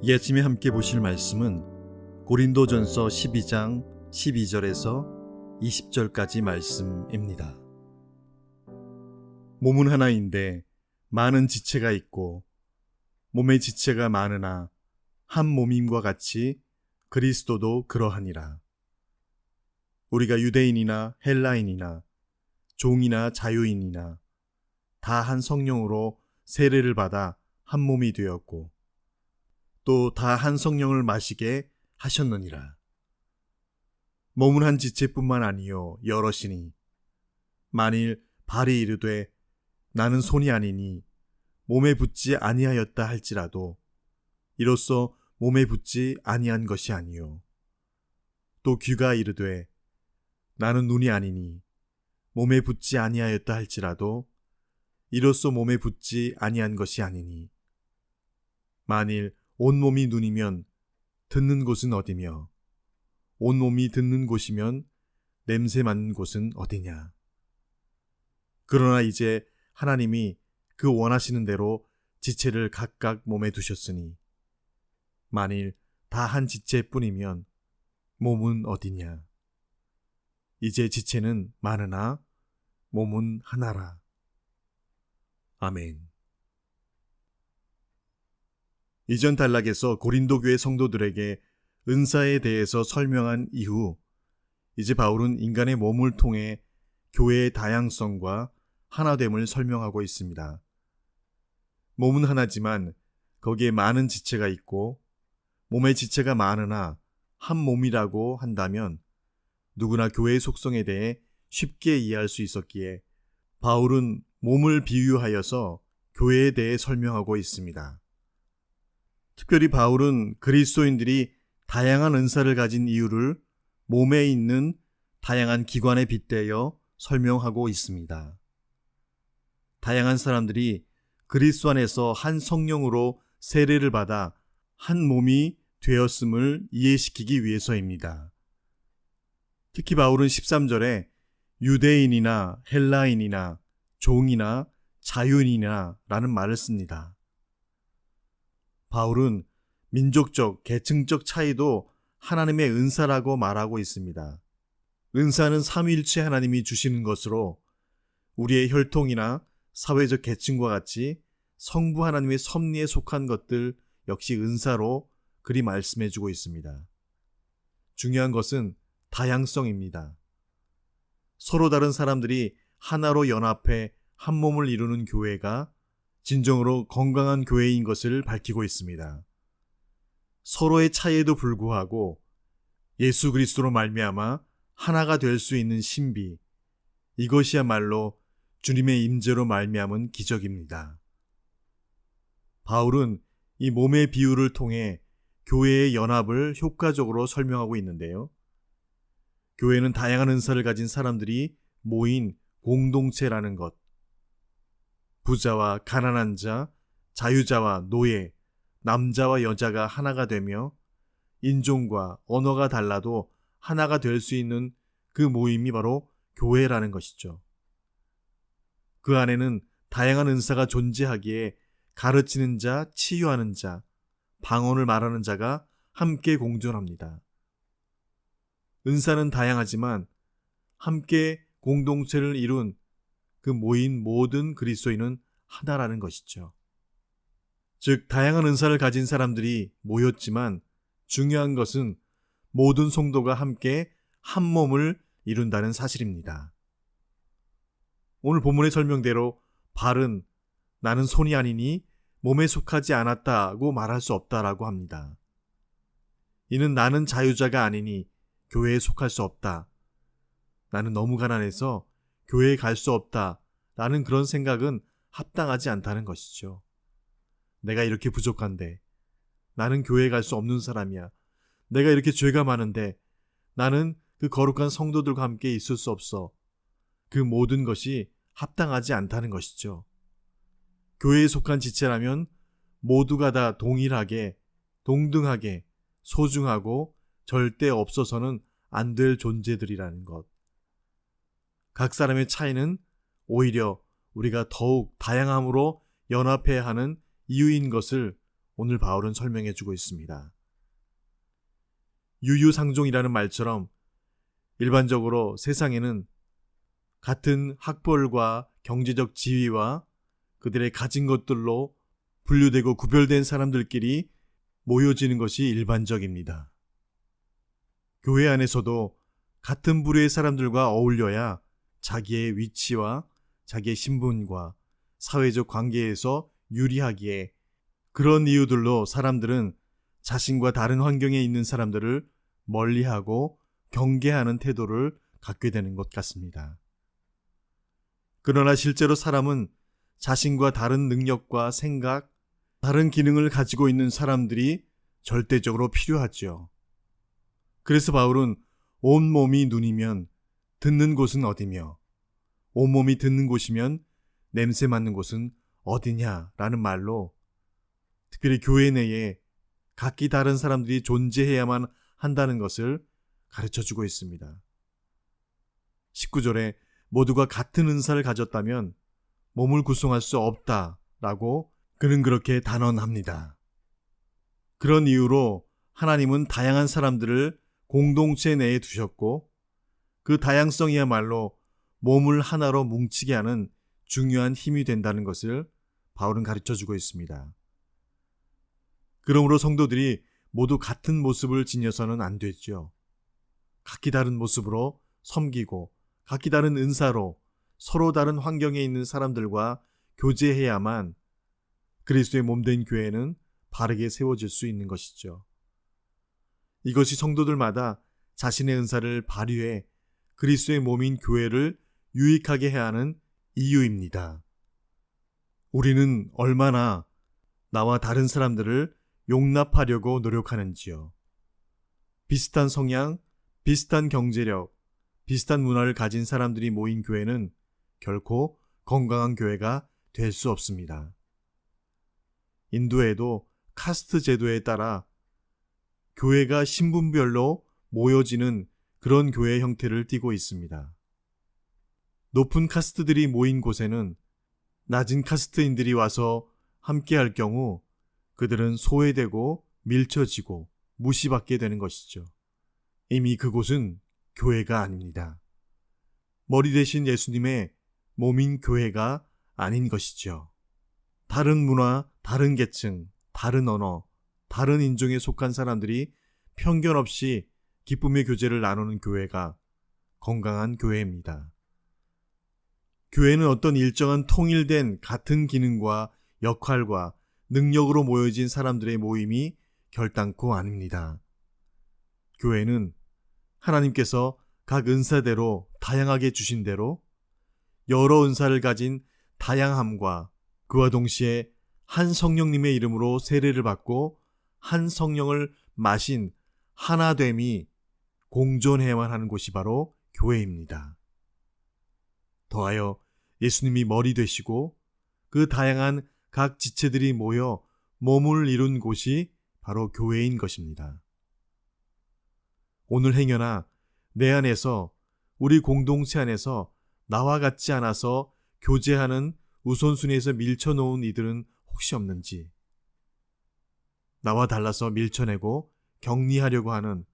이 아침에 함께 보실 말씀은 고린도전서 12장 12절에서 20절까지 말씀입니다. 몸은 하나인데 많은 지체가 있고 몸의 지체가 많으나 한 몸임과 같이 그리스도도 그러하니라. 우리가 유대인이나 헬라인이나 종이나 자유인이나 다 한 성령으로 세례를 받아 한 몸이 되었고 또 다 한 성령을 마시게 하셨느니라. 몸은 한 지체뿐만 아니요 여럿이니 만일 발이 이르되 나는 손이 아니니 몸에 붙지 아니하였다 할지라도 이로써 몸에 붙지 아니한 것이 아니요 또 귀가 이르되 나는 눈이 아니니 몸에 붙지 아니하였다 할지라도 이로써 몸에 붙지 아니한 것이 아니니 만일 온몸이 눈이면 듣는 곳은 어디며 온몸이 듣는 곳이면 냄새 맡는 곳은 어디냐. 그러나 이제 하나님이 그 원하시는 대로 지체를 각각 몸에 두셨으니 만일 다 한 지체뿐이면 몸은 어디냐. 이제 지체는 많으나 몸은 하나라. 아멘. 이전 단락에서 고린도 교회 성도들에게 은사에 대해서 설명한 이후 이제 바울은 인간의 몸을 통해 교회의 다양성과 하나됨을 설명하고 있습니다. 몸은 하나지만 거기에 많은 지체가 있고 몸의 지체가 많으나 한 몸이라고 한다면 누구나 교회의 속성에 대해 쉽게 이해할 수 있었기에 바울은 몸을 비유하여서 교회에 대해 설명하고 있습니다. 특별히 바울은 그리스도인들이 다양한 은사를 가진 이유를 몸에 있는 다양한 기관에 빗대어 설명하고 있습니다. 다양한 사람들이 그리스도 안에서 한 성령으로 세례를 받아 한 몸이 되었음을 이해시키기 위해서입니다. 특히 바울은 13절에 유대인이나 헬라인이나 종이나 자유인이나 라는 말을 씁니다. 바울은 민족적, 계층적 차이도 하나님의 은사라고 말하고 있습니다. 은사는 삼위일체 하나님이 주시는 것으로 우리의 혈통이나 사회적 계층과 같이 성부 하나님의 섭리에 속한 것들 역시 은사로 그리 말씀해주고 있습니다. 중요한 것은 다양성입니다. 서로 다른 사람들이 하나로 연합해 한 몸을 이루는 교회가 진정으로 건강한 교회인 것을 밝히고 있습니다. 서로의 차이에도 불구하고 예수 그리스도로 말미암아 하나가 될 수 있는 신비, 이것이야말로 주님의 임재로 말미암은 기적입니다. 바울은 이 몸의 비유를 통해 교회의 연합을 효과적으로 설명하고 있는데요. 교회는 다양한 은사를 가진 사람들이 모인 공동체라는 것, 부자와 가난한 자, 자유자와 노예, 남자와 여자가 하나가 되며 인종과 언어가 달라도 하나가 될 수 있는 그 모임이 바로 교회라는 것이죠. 그 안에는 다양한 은사가 존재하기에 가르치는 자, 치유하는 자, 방언을 말하는 자가 함께 공존합니다. 은사는 다양하지만 함께 공동체를 이룬 그 모인 모든 그리스도인은 하나라는 것이죠. 즉 다양한 은사를 가진 사람들이 모였지만 중요한 것은 모든 성도가 함께 한 몸을 이룬다는 사실입니다. 오늘 본문의 설명대로 발은 나는 손이 아니니 몸에 속하지 않았다고 말할 수 없다라고 합니다. 이는 나는 자유자가 아니니 교회에 속할 수 없다. 나는 너무 가난해서 교회에 갈 수 없다. 라는 그런 생각은 합당하지 않다는 것이죠. 내가 이렇게 부족한데 나는 교회에 갈 수 없는 사람이야. 내가 이렇게 죄가 많은데 나는 그 거룩한 성도들과 함께 있을 수 없어. 그 모든 것이 합당하지 않다는 것이죠. 교회에 속한 지체라면 모두가 다 동일하게, 동등하게, 소중하고 절대 없어서는 안 될 존재들이라는 것. 각 사람의 차이는 오히려 우리가 더욱 다양함으로 연합해야 하는 이유인 것을 오늘 바울은 설명해 주고 있습니다. 유유상종이라는 말처럼 일반적으로 세상에는 같은 학벌과 경제적 지위와 그들의 가진 것들로 분류되고 구별된 사람들끼리 모여지는 것이 일반적입니다. 교회 안에서도 같은 부류의 사람들과 어울려야 자기의 위치와 자기의 신분과 사회적 관계에서 유리하기에, 그런 이유들로 사람들은 자신과 다른 환경에 있는 사람들을 멀리하고 경계하는 태도를 갖게 되는 것 같습니다. 그러나 실제로 사람은 자신과 다른 능력과 생각, 다른 기능을 가지고 있는 사람들이 절대적으로 필요하죠. 그래서 바울은 온몸이 눈이면 듣는 곳은 어디며 온몸이 듣는 곳이면 냄새 맡는 곳은 어디냐라는 말로 특별히 교회 내에 각기 다른 사람들이 존재해야만 한다는 것을 가르쳐주고 있습니다. 19절에 모두가 같은 은사를 가졌다면 몸을 구성할 수 없다라고 그는 그렇게 단언합니다. 그런 이유로 하나님은 다양한 사람들을 공동체 내에 두셨고 그 다양성이야말로 몸을 하나로 뭉치게 하는 중요한 힘이 된다는 것을 바울은 가르쳐주고 있습니다. 그러므로 성도들이 모두 같은 모습을 지녀서는 안 되죠. 각기 다른 모습으로 섬기고 각기 다른 은사로 서로 다른 환경에 있는 사람들과 교제해야만 그리스도의 몸된 교회는 바르게 세워질 수 있는 것이죠. 이것이 성도들마다 자신의 은사를 발휘해 그리스도의 몸인 교회를 유익하게 해야 하는 이유입니다. 우리는 얼마나 나와 다른 사람들을 용납하려고 노력하는지요. 비슷한 성향, 비슷한 경제력, 비슷한 문화를 가진 사람들이 모인 교회는 결코 건강한 교회가 될 수 없습니다. 인도에도 카스트 제도에 따라 교회가 신분별로 모여지는 그런 교회 형태를 띠고 있습니다. 높은 카스트들이 모인 곳에는 낮은 카스트인들이 와서 함께 할 경우 그들은 소외되고 밀쳐지고 무시받게 되는 것이죠. 이미 그곳은 교회가 아닙니다. 머리 대신 예수님의 몸인 교회가 아닌 것이죠. 다른 문화, 다른 계층, 다른 언어, 다른 인종에 속한 사람들이 편견 없이 기쁨의 교제를 나누는 교회가 건강한 교회입니다. 교회는 어떤 일정한 통일된 같은 기능과 역할과 능력으로 모여진 사람들의 모임이 결단코 아닙니다. 교회는 하나님께서 각 은사대로 다양하게 주신 대로 여러 은사를 가진 다양함과 그와 동시에 한 성령님의 이름으로 세례를 받고 한 성령을 마신 하나됨이 공존해야만 하는 곳이 바로 교회입니다. 더하여 예수님이 머리 되시고 그 다양한 각 지체들이 모여 몸을 이룬 곳이 바로 교회인 것입니다. 오늘 행여나 내 안에서, 우리 공동체 안에서 나와 같지 않아서 교제하는 우선순위에서 밀쳐놓은 이들은 혹시 없는지, 나와 달라서 밀쳐내고 격리하려고 하는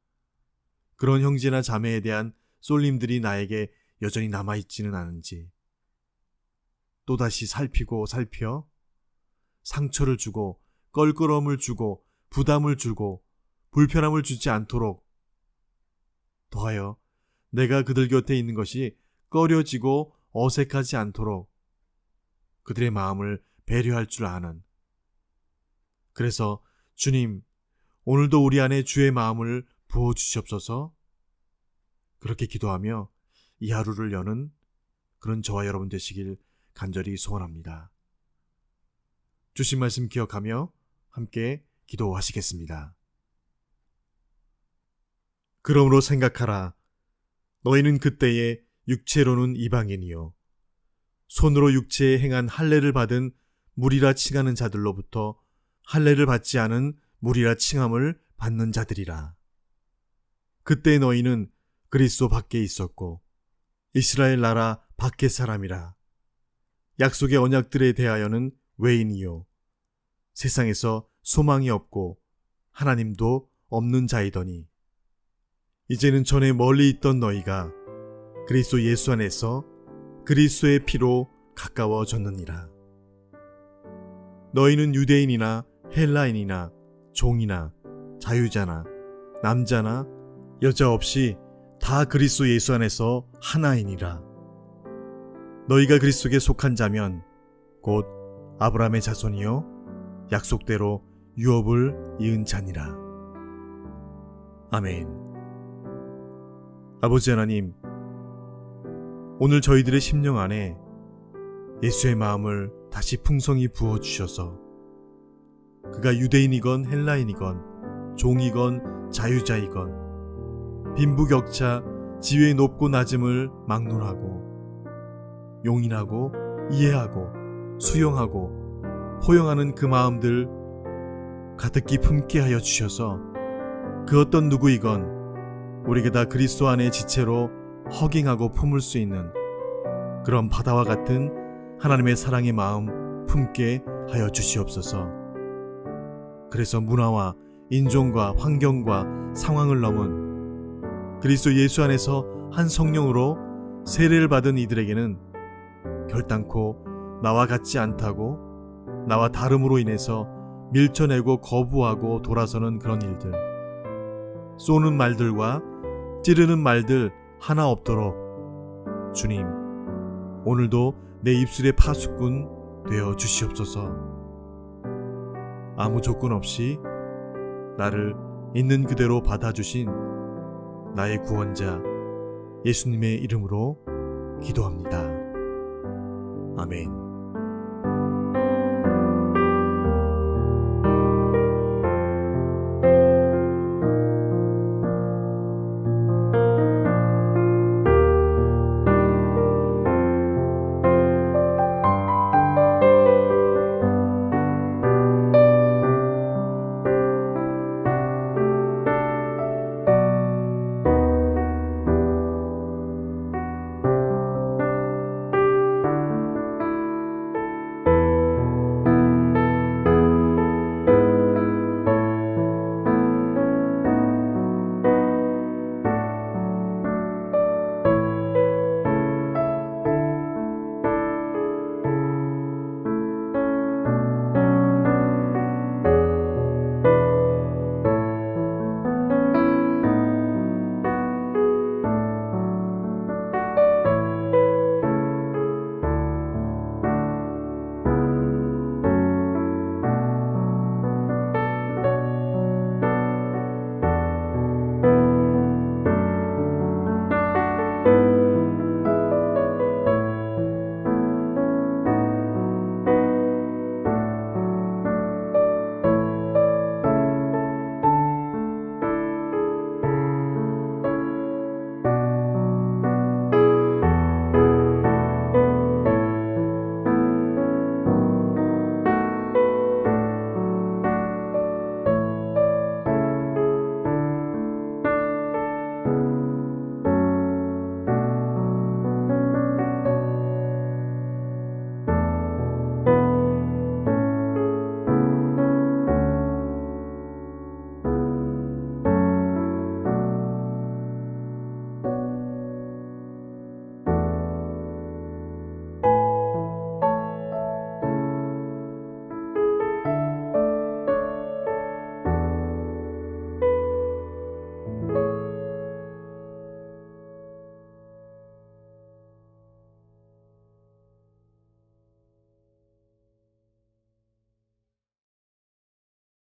그런 형제나 자매에 대한 쏠림들이 나에게 여전히 남아있지는 않은지, 또다시 살피고 살펴 상처를 주고 껄끄러움을 주고 부담을 주고 불편함을 주지 않도록, 더하여 내가 그들 곁에 있는 것이 꺼려지고 어색하지 않도록 그들의 마음을 배려할 줄 아는, 그래서 주님, 오늘도 우리 안에 주의 마음을 부어주시옵소서, 그렇게 기도하며 이 하루를 여는 그런 저와 여러분 되시길 간절히 소원합니다. 주신 말씀 기억하며 함께 기도하시겠습니다. 그러므로 생각하라. 너희는 그때에 육체로는 이방인이요 손으로 육체에 행한 할례를 받은 무리라 칭하는 자들로부터 할례를 받지 않은 무리라 칭함을 받는 자들이라. 그때 너희는 그리스도 밖에 있었고 이스라엘 나라 밖의 사람이라. 약속의 언약들에 대하여는 외인이요 세상에서 소망이 없고 하나님도 없는 자이더니 이제는 전에 멀리 있던 너희가 그리스도 예수 안에서 그리스도의 피로 가까워졌느니라. 너희는 유대인이나 헬라인이나 종이나 자유자나 남자나 여자 없이 다 그리스도 예수 안에서 하나이니라. 너희가 그리스도께 속한 자면 곧 아브라함의 자손이요 약속대로 유업을 이은 자니라. 아멘. 아버지 하나님, 오늘 저희들의 심령 안에 예수의 마음을 다시 풍성히 부어주셔서 그가 유대인이건 헬라인이건 종이건 자유자이건 빈부격차 지위의 높고 낮음을 막론하고 용인하고 이해하고 수용하고 포용하는 그 마음들 가득히 품게 하여 주셔서 그 어떤 누구이건 우리가 다 그리스도 안의 지체로 허깅하고 품을 수 있는 그런 바다와 같은 하나님의 사랑의 마음 품게 하여 주시옵소서. 그래서 문화와 인종과 환경과 상황을 넘은 그리스도 예수 안에서 한 성령으로 세례를 받은 이들에게는 결단코 나와 같지 않다고 나와 다름으로 인해서 밀쳐내고 거부하고 돌아서는 그런 일들, 쏘는 말들과 찌르는 말들 하나 없도록 주님, 오늘도 내 입술의 파수꾼 되어 주시옵소서. 아무 조건 없이 나를 있는 그대로 받아주신 나의 구원자 예수님의 이름으로 기도합니다. 아멘.